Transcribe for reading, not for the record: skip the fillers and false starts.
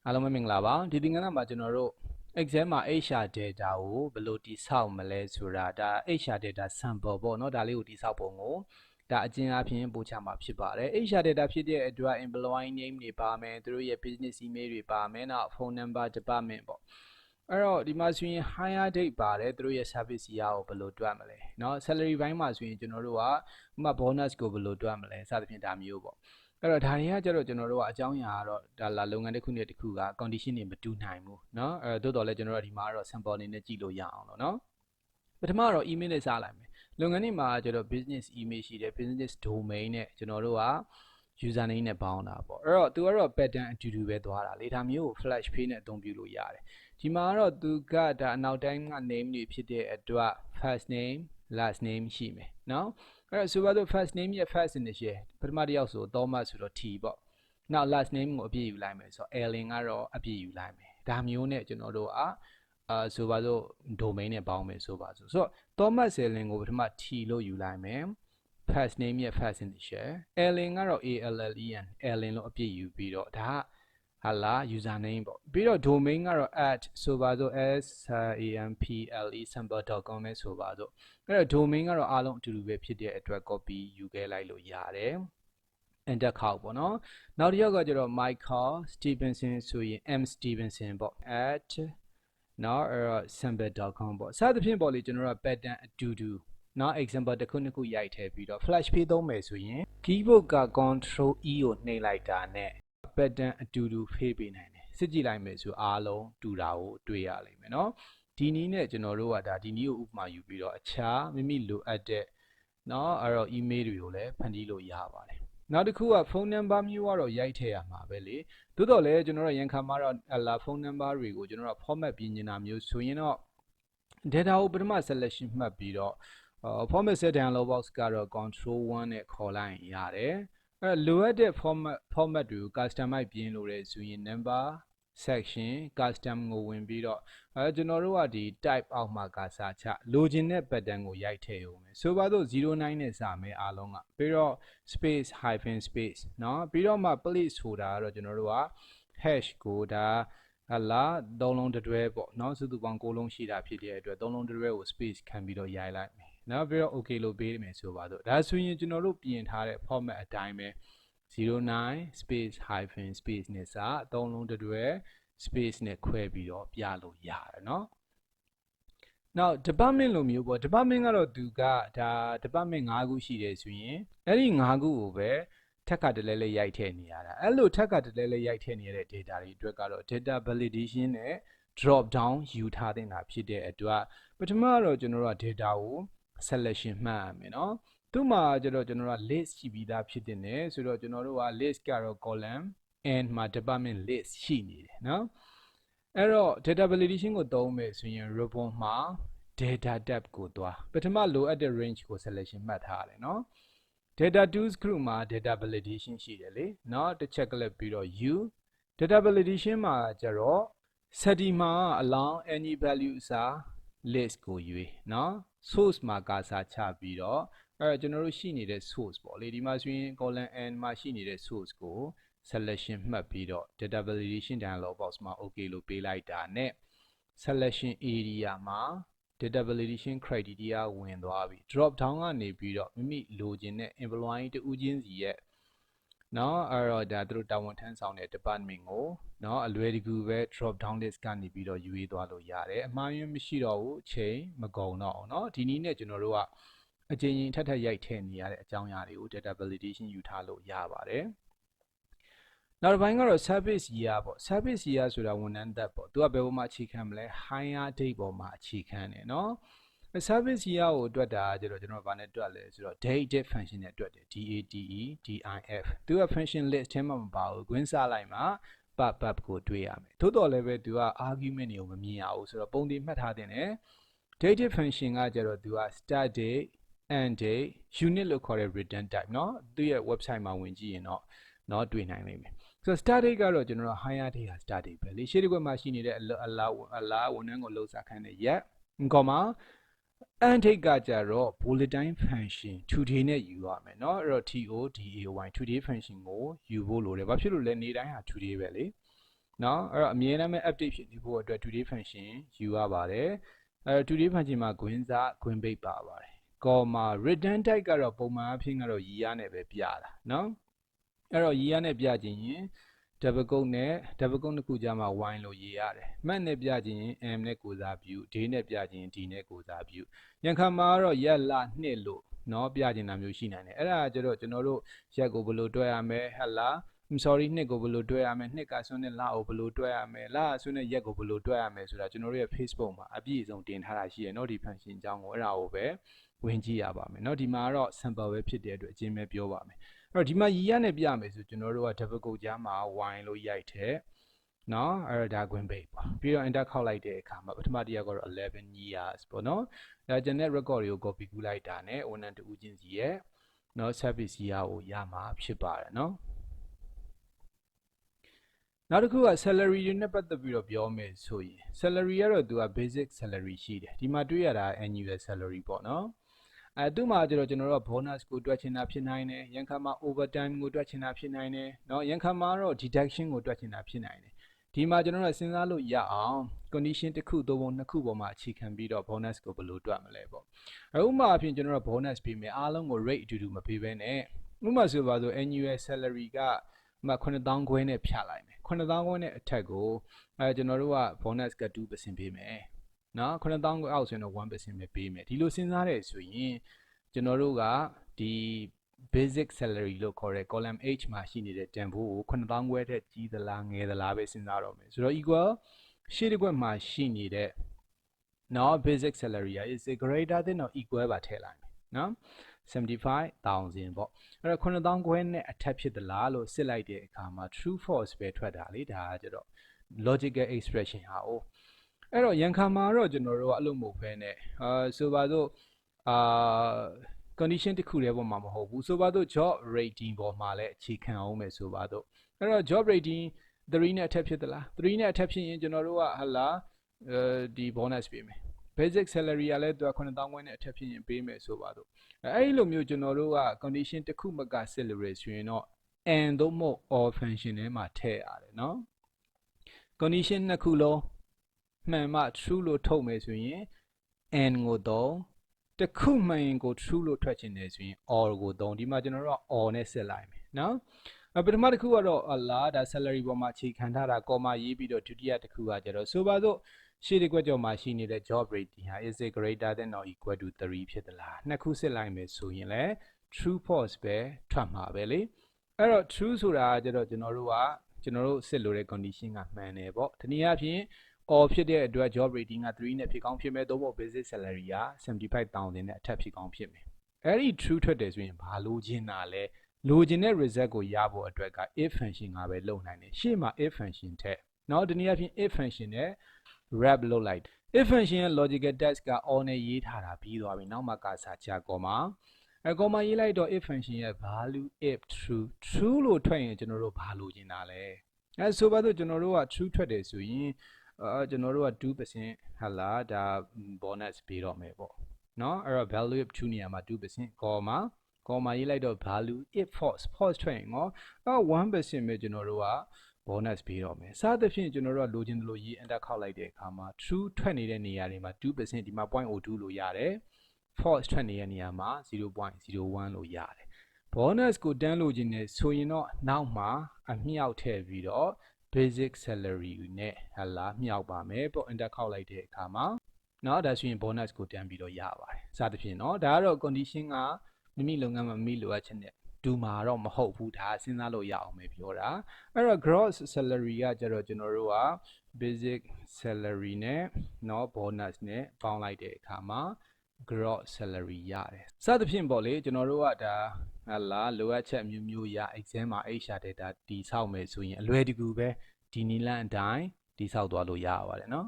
အားလုံးပဲမင်္ဂလာပါဒီသင်ခန်းစာမှာကျွန်တော်တို့ Excel မှာ HR data ကိုဘယ်လိုတိဆောက်မလဲဆိုတာဒါ HR data sample ပေါ့เนาะဒါလေးကိုတိဆောက်ပုံကိုဒါအကျဉ်းအဖြစ်ပို့ချမှာဖြစ်ပါတယ် HR data ဖြစ်တဲ့အတွက် employee name တွေပါမယ်သူတို့ရဲ့ business email တွေပါမယ်နောက် phone number department ပေါ့အဲ့တော့ဒီမှာဆိုရင် hire date ပါတယ်သူတို့ရဲ့ service year ကိုဘယ်လိုတွက်မလဲเนาะ salary ဘိုင်းမှာဆိုရင်ကျွန်တော်တို့ကဥပမာ bonus ကိုဘယ်လိုတွက်မလဲစသဖြင့်ဒါမျိုးပေါ့အဲ့တော့ဒါတွေကကျတော့ကျွန်တော်တို့ကအကြောင်းအရာကတော့ဒါလာလုပ်ငန်းတစ်ခုနဲ့တစ်ခုက condition တွေမတူနိုင်ဘူးเนาะအဲ့တော့လည်းကျွန်တော်တို့ဒီမှာကတော့ sample အနေနဲ့ကြည့်လို့ရအောင်လို့เนาะပထမတော့ email နဲ့စလိုက်မယ်လုပ်ငန်းတွေမှာကျတော့ business email ရှိတယ် business domain နဲ့ကျွန်တော်တို့က username နဲ့ပေါင်းတာပေါ့အဲ့တော့သူကတော့ pattern အတူတူပဲသွားတာလေဒါမျိုးကို flash page နဲ့အသုံးပြုလို့ရတယ်ဒီမှာတော့သူကဒါအနောက်တိုင်းက name တွေဖြစ်တဲ့အတွက် first name last name ရှိမယ်เนาะအဲ့တော့ဆိုပါတော့ first name ရဲ့ first initial ပထမတစ်ယောက်ဆို Thomas ဆိုတော့ T ပေါ့နောက် last name ကိုအပြည့်ယူလိုက်မယ်ဆိုတော့ Ellen ကတော့အပြည့်ယူလိုက်မယ်ဒါမျိုးနဲ့ကျွန်တော်တို့ကဆိုပါတော့ domain နဲ့ပေါင်းမယ်ဆိုပါဆိုတော့ Thomas Ellen ကိုပထမ T လို့ယူလိုက်မယ် first name ရဲ့ first initial Ellen ကတော့ ALLEN Ellen လို့အပြည့်ယူပြီးတော့ဒါဟာလာ username ပေါ့ပြီးတော့ domain ကတော့ ဆိုပါတော့ sample sample.com ပဲဆိုပါတော့အဲ့တော့ domain ကတော့အားလုံးအတူတူပဲဖြစ်တဲ့အတွက် copy ယူခဲ့လိုက်လို့ရတယ် enter ခေါက်ပေါ့နော်နောက်တစ်ယောက်ကကျတော့ Michael Stevenson ဆိုရင် M Stevenson ပေါ့ @နော်အဲ့တော့ sample.com ပေါ့စသဖြင့်ပေါ့လေကျွန်တော်တို့ pattern အတူတူနောက် example တစ်ခုနှစ်ခုရိုက်ထည့်ပြီးတော့ flash page သုံးမယ်ဆိုရင် keyboard က control E ကိုနှိပ်လိုက်တာနဲ့ pattern အတူတူဖေးပေးနိုင်တယ်စစ်ကြည့်လိုက်မယ်ဆိုအားလုံးတူတာကိုတွေ့ရလိမ့်မယ်နော်ဒီနည်းနဲ့ကျွန်တော်တို့ကဒါဒီနည်းကိုဥပမာယူပြီးတော့အခြားမိမိလိုအပ်တဲ့เนาะအဲ့တော့ email တွေကိုလည်းဖန်တီးလို့ရပါတယ်နောက်တစ်ခုက phone number မျိုးကတော့ရိုက်ထည့်ရမှာပဲလေသို့တော်လည်းကျွန်တော်တို့ရန်ခံမှာတော့လာ phone number တွေကိုကျွန်တော်တို့ format ပြင်နေတာမျိုးဆိုရင်တော့ data ကိုပထမ selection မှတ်ပြီးတော့format set dialog box ကတော့ control 1နဲ့ခေါ်လိုက်ရင်ရတယ်အဲ့လိုအပ်တဲ့ format တွေကို customize ပြင်လို့ရဆိုရင် number section custom ကိုဝင်ပြီးတော့ကျွန်တော်တို့ကဒီ type အောက်မှာကစားချလိုချင်တဲ့ pattern ကိုရိုက်ထည့်ရုံပဲဆိုပါတော့09နဲ့စမယ်အားလုံးကပြီးတော့ space hyphen space เนาะပြီးတော့မှ place ဆိုတာကတော့ကျွန်တော်တို့က hash ကိုဒါဟလာသုံးလုံးတွဲပေါ့เนาะစုစုပေါင်း9လုံးရှိတာဖြစ်တဲ့အတွက်သုံးလုံးတွဲကို space ခံပြီးတော့ရိုက်လိုက်မယ်နောက်ပြီးတော့ okay လို့ပေးမယ်ဆိုပါတော့ဒါဆိုရင်ကျွန်တော်တို့ပြင်ထားတဲ့ format အတိုင်းပဲ09 space hyphen space နဲ့စသုံးလုံးတွဲ space နဲ့ခွဲပြီးတော့ပြလို့ရတယ်เนาะနောက် department လိုမျိုးပေါ့ department ကတော့သူကဒါ department 5ခုရှိတယ်ဆိုရင်အဲ့ဒီ5ခုကိုပဲထက်ကတလဲလဲရိုက်ထည့်နေရတာအဲ့လိုထက်ကတလဲလဲရိုက်ထည့်နေတဲ့ data တွေအတွက်ကတော့ data validation နဲ့ drop down ယူထားတဲ့တာဖြစ်တဲ့အတွက်ပထမတော့ကျွန်တော်တို့က data ကို selection မှတ်ရမယ်เนาะသူ့မှာကျတော့ကျွန်တော်တို့က list ရှိပြီးသားဖြစ်တဲ့ねဆိုတော့ကျွန်တော်တို့က list ကတော့ column n မှာ department list ရှိနေတယ်เนาะအဲ့တော့ data validation ကိုသုံးမယ်ဆိုရင် report မှာ data tab ကိုသွားပထမလိုအပ်တဲ့ range ကို selection မှတ်ထားရတယ်เนาะ data tools group မှာ data validation ရှိတယ်လေเนาะတစ်ချက်ကလစ်ပြီးတော့ u data validation မှာကျတော့ setting မှာ allow any value စာ list ကိုရွေးเนาะ source မှာကာစာချပြီးတော့အဲ့တော့ကျွန်တော်တို့ရှိနေတဲ့ source ပေါ့လေဒီမှာဆိုရင် column n မှာရှိနေတဲ့ source ကို selection မှတ်ပြီးတော့ data validation dialog box မှာ okay လို့ပေးလိုက်တာနဲ့ selection area မှာ data validation criteria ဝင်သွားပြီ drop down ကနေပြီးတော့မိမိလိုချင်တဲ့ employee တူးချင်းစီရဲ့เนาะအဲ့တော့ဒါသူတို့တာဝန်ထမ်းဆောင်တဲ့ department ကိုเนาะအလွယ်တကူပဲ drop down list ကနေပြီးတော့ယူရေးသွားလို့ရတယ်အမှားယွင်းမရှိတော့ဘူးအချိန်မကုန်တော့ဘူးเนาะဒီနည်းနဲ့ကျွန်တော်တို့ကအချိန်ရင်ထပ်ထပ်ရိုက်ထည့်နေရတဲ့အကြောင်းအရာတွေကို data validation ယူထားလို့ရပါတယ်နောက်တစ်ပိုင်းကတော့ service year ပေါ့ service year ဆိုတာဝန်ထမ်းသက်ပေါ့သူကဘယ်ပေါ်မှာအခြေခံမလဲ hire date ပေါ်မှာအခြေခံတယ်เนาะ service year ကိုတွက်တာကျတော့ကျွန်တော်ဗာနဲ့တွက်လဲဆိုတော့ date function နဲ့တွက်တယ် DATE DIF သူက function list ထဲမှာမပါဘူး gwin စလိုက်မှာ pub ကိုတွေ့ရမယ်သို့တော်လည်းပဲသူက argument တွေကိုမမြင်ရဘူးဆိုတော့ပုံတွေမှတ်ထားတဲ့နဲ့ date function ကကျတော့သူက start date end date unit လို့ခေါ်တဲ့ return type เนาะသူရဲ့ website မှာဝင်ကြည့်ရင်တော့เนาะတွေ့နိုင်လိမ့်မယ်ဆိုတော့ start date ကတော့ကျွန်တော်တို့ hire date ဟာ start date ပဲလေရှေ့တစ်ခွက်မှာရှိနေတဲ့အလားဝန်ထမ်းကိုလှုပ်ရှားခိုင်းတဲ့ ရက် comma and date ကကြတော့ bulletin function today နဲ့ယူရမယ်เนาะအဲ့တော့ TODAY today function ကိုယူဖို့လိုတယ်ဘာဖြစ်လို့လဲနေ့တိုင်းဟာ today ပဲလေ နော်အဲ့တော့အမြဲတမ်းပဲ update ဖြစ်နေဖို့အတွက် today function ယူရပါတယ်today function မှာ gwin စား gwin ပိတ်ပါပါတယ် comma return type ကတော့ပုံမှန်အဖြစ်ကတော့ year နဲ့ပဲပြတာနော်အဲ့တော့ year နဲ့ပြခြင်းရင် double quote နဲ့ double quote နှစ်ခုကြားမှာ y လို့ရေးရတယ်မှတ်နဲ့ပြခြင်းရင် m နဲ့ကိုစားပြု day နဲ့ပြခြင်းရင် d နဲ့ကိုစားပြုရန်ခါမှာတော့ရက်လနှစ်လို့နော်ပြခြင်းတာမျိုးရှိနိုင်တယ်အဲ့ဒါကျတော့ကျွန်တော်တို့ရက်ကိုဘယ်လိုတွဲရမလဲဟဲ့လားsorry နှစ်ကိုဘယ်လိုတွဲရမလဲနှစ်ကဆွန်းတဲ့လကိုဘယ်လိုတွဲရမလဲလဆွန်းတဲ့ရက်ကိုဘယ်လိုတွဲရမလဲဆိုတာကျွန်တော်တို့ရဲ့ Facebook မှာအပြည့်အစုံတင်ထားတာရှိရနော်ဒီ function အကြောင်းကိုအဲ့ဒါကိုပဲဝင်ကြည့်ရပါမယ်နော်ဒီမှာတော့ sample ပဲဖြစ်တဲ့အတွက်အချင်းပဲပြောပါမယ်အဲ့တော့ဒီမှာရည်ရနဲ့ပြမယ်ဆိုကျွန်တော်တို့က double quote ကြားမှာ y လို့ရိုက်တဲ့နော်အဲ့ဒါ gwin ပိတ်ပေါ့ပြီးတော့ enter ခောက်လိုက်တဲ့အခါမှာပထမတစ်ယောက်ကတော့11 years ပေါ့နော်ဒါကျွန်တဲ့ record တွေကို copy ကူးလိုက်တာနဲ့ဝန်ထမ်းတူချင်းစီရဲ့နော် service year ကိုရမှာဖြစ်ပါတယ်နော်နောက်တစ်ခုက salary တွေနဲ့ပတ်သက်ပြီးတော့ပြောမယ်ဆိုရင် salary ကတော့သူက basic salary ရှိတယ်ဒီမှာတွေ့ရတာ annual salary ပေါ့နော်သူ့မှာကျတော့ကျွန်တော်တို့ bonus ကိုတွက်ချင်တာဖြစ်နိုင်တယ်ရန်ခါမှာ overtime ကိုတွက်ချင်တာဖြစ်နိုင်တယ်เนาะရန်ခါမှာတော့ deduction ကိုတွက်ချင်တာဖြစ်နိုင်တယ်ဒီမှာကျွန်တော်တို့စဉ်းစားလို့ရအောင် condition တစ်ခုသို့မဟုတ်နှစ်ခုပေါ်မှာအခြေခံပြီးတော့ bonus ကိုဘယ်လိုတွက်မလဲပေါ့ဥပမာအဖြစ်ကျွန်တော်တို့ bonus ပေးမယ်အားလုံးကို rate အတူတူမပေးဘဲနဲ့ဥပမာဆိုပါဆို annual salary က9000ခွဲနဲ့ဖြတ်လိုက်မယ်9000ခွဲနဲ့အထက်ကိုကျွန်တော်တို့က bonus က 2% ပေးမယ်နော်9000ကိုအောက်ဆိုရင်တော့ 1% ပဲပေးမယ်ဒီလိုစဉ်းစားတဲ့ဆိုရင်ကျွန်တော်တို့ကဒီ basic salary လို့ခေါ်တဲ့ column H မှာရှိနေတဲ့တန်ဖိုးကို9000ခွဲထက်ကြီးသလားငယ်သလားပဲစဉ်းစားတော့မယ်ဆိုတော့ equal ရှေ့တစ်ခွက်မှာရှိနေတဲ့နော် basic salary is greater than or equal ပါထည့်လိုက်မယ်နော်75000ပေါ့အဲ့တော့9000ခွဲနဲ့အထက်ဖြစ်သလားလို့စစ်လိုက်တဲ့အခါမှာ true false ပဲထွက်တာလေဒါကကျတော့ logical expression ဟာ哦အဲ့တော့ရန်ခါမှာတော့ကျွန်တော်တို့ကအဲ့လိုမဟုတ်ဘဲနဲ့ဆိုပါစို့condition တစ်ခုတည်းပေါ်မှာမဟုတ်ဘူးဆိုပါစို့ job rating ပေါ်မှာလည်းအခြေခံအောင်မယ်ဆိုပါစို့အဲ့တော့ job rating 3နဲ့အထက်ဖြစ်သလား3နဲ့အထက်ဖြစ်ရင်ကျွန်တော်တို့ကဟလာဒီ bonus ပေးမယ် basic salary ကလည်းသူက9000ခွဲနဲ့အထက်ဖြစ်ရင်ပေးမယ်ဆိုပါစို့အဲ့လိုမျိုးကျွန်တော်တို့က condition တစ်ခုမကစစ်လို့ရဆိုရင်တော့ and သို့မဟုတ် or function ထဲမှာထည့်ရတယ်နော် condition နှစ်ခုလုံးမှန်မှ true လို့ထုတ်မယ်ဆိုရင် and ကိုသုံးတစ်ခုမှန်ရင်ကို true လို့ထွက်ချင်တယ်ဆိုရင် or ကိုသုံးဒီမှာကျွန်တော်တို့က or နဲ့စစ်လိုက်မယ်နော်ပထမတစ်ခုကတော့ဒါ salary ပေါ်မှာအခြေခံထားတာ comma ရေးပြီးတော့ဒုတိယတစ်ခုကကျတော့ဆိုပါစို့ရှေ့တစ်ခွက်ကြော်မှာရှိနေတဲ့ job rating ဟာ is it greater than or equal to 3ဖြစ်သလားနှစ်ခုစစ်လိုက်မယ်ဆိုရင်လည်း true false ပဲထွက်မှာပဲလေအဲ့တော့ true ဆိုတာကကျတော့ကျွန်တော်တို့စစ်လို့တဲ့ condition ကမှန်တယ်ပေါ့ဒီနည်းအားဖြင့် or ဖြစ်တဲ့အတွက် job rating က3နဲ့ဖြစ်ကောင်းဖြစ်မယ်သို့မဟုတ် basic salary က75000နဲ့အထက်ဖြစ်ကောင်းဖြစ်မယ်အဲ့ဒီ true ထွက်တယ်ဆိုရင်ဘာလို့ကျင်တာလဲလိုချင်တဲ့ result ကိုရဖို့အတွက်က if function ကပဲလုပ်နိုင်တယ်ရှေ့မှာ if function ထက်နော်ဒီနည်းအားဖြင့် if function နဲ့ wrap လုပ်လိုက် if function ရဲ့ logical test က or နဲ့ရေးထားတာပြီးသွားပြီနောက်မှကစားချာ comma comma ရေးလိုက်တော့ if function ရဲ့ value if true လို့ထွက်ရင်ကျွန်တော်တို့ဘာလိုချင်တာလဲဆိုပါတော့ကျွန်တော်တို့က true ထွက်တယ်ဆိုရင်ကျွန်တော်တို့က 2% ဟာလာဒါ bonus ပေးတော့မယ်ပေါ့နော်အဲ့တော့ value if true နေရာမှာ 2% comma ရေးလိုက်တော့ value if false ထွက်ရင်ရော1% ပဲကျွန်တော်တို့က bonus ပေးတော့မယ်စသဖြင့်ကျွန်တော်တို့ကလိုချင်တယ်လို့ရေး enter ခောက်လိုက်တဲ့အခါမှာ true ထွက်နေတဲ့နေရာတွေမှာ 2% ဒီမှာ 0.02 လို့ရတယ် false ထွက်နေတဲ့နေရာမှာ 0.01 လို့ရတယ် bonus ကိုတန်းလို့ခြင်းနဲ့ဆိုရင်တော့နောက်မှာအမြောက်ထည့်ပြီးတော့ basic salary နဲ့ဟလာမြောက်ပါမယ်ပေါ့ enter ခောက်လိုက်တဲ့အခါမှာနော်ဒါဆိုရင် bonus ကိုတန်းပြီးတော့ရပါတယ်စသဖြင့်နော်ဒါကတော့ condition ကမိမိလုပ်ငန်းမှာမိလိုအပ်ချက်နဲ့ဒူမှာတော့မဟုတ်ဘူးဒါစဉ်းစားလို့ရအောင်ပဲပြောတာအဲ့တော့ gross salary ကကျတော့ကျွန်တော်တို့က basic salary နဲ့နော် bonus နဲ့ပေါင်းလိုက်တဲ့အခါမှာ gross salary ရတယ်စသဖြင့်ပေါ့လေကျွန်တော်တို့ကဒါဟလာလိုအပ်ချက်မျိုးမျိုးရ exam မှာ HR data တိဆောက်မယ်ဆိုရင်အလွယ်တကူပဲဒီနည်းလမ်းအတိုင်းတိဆောက်သွားလို့ရပါတယ်နော်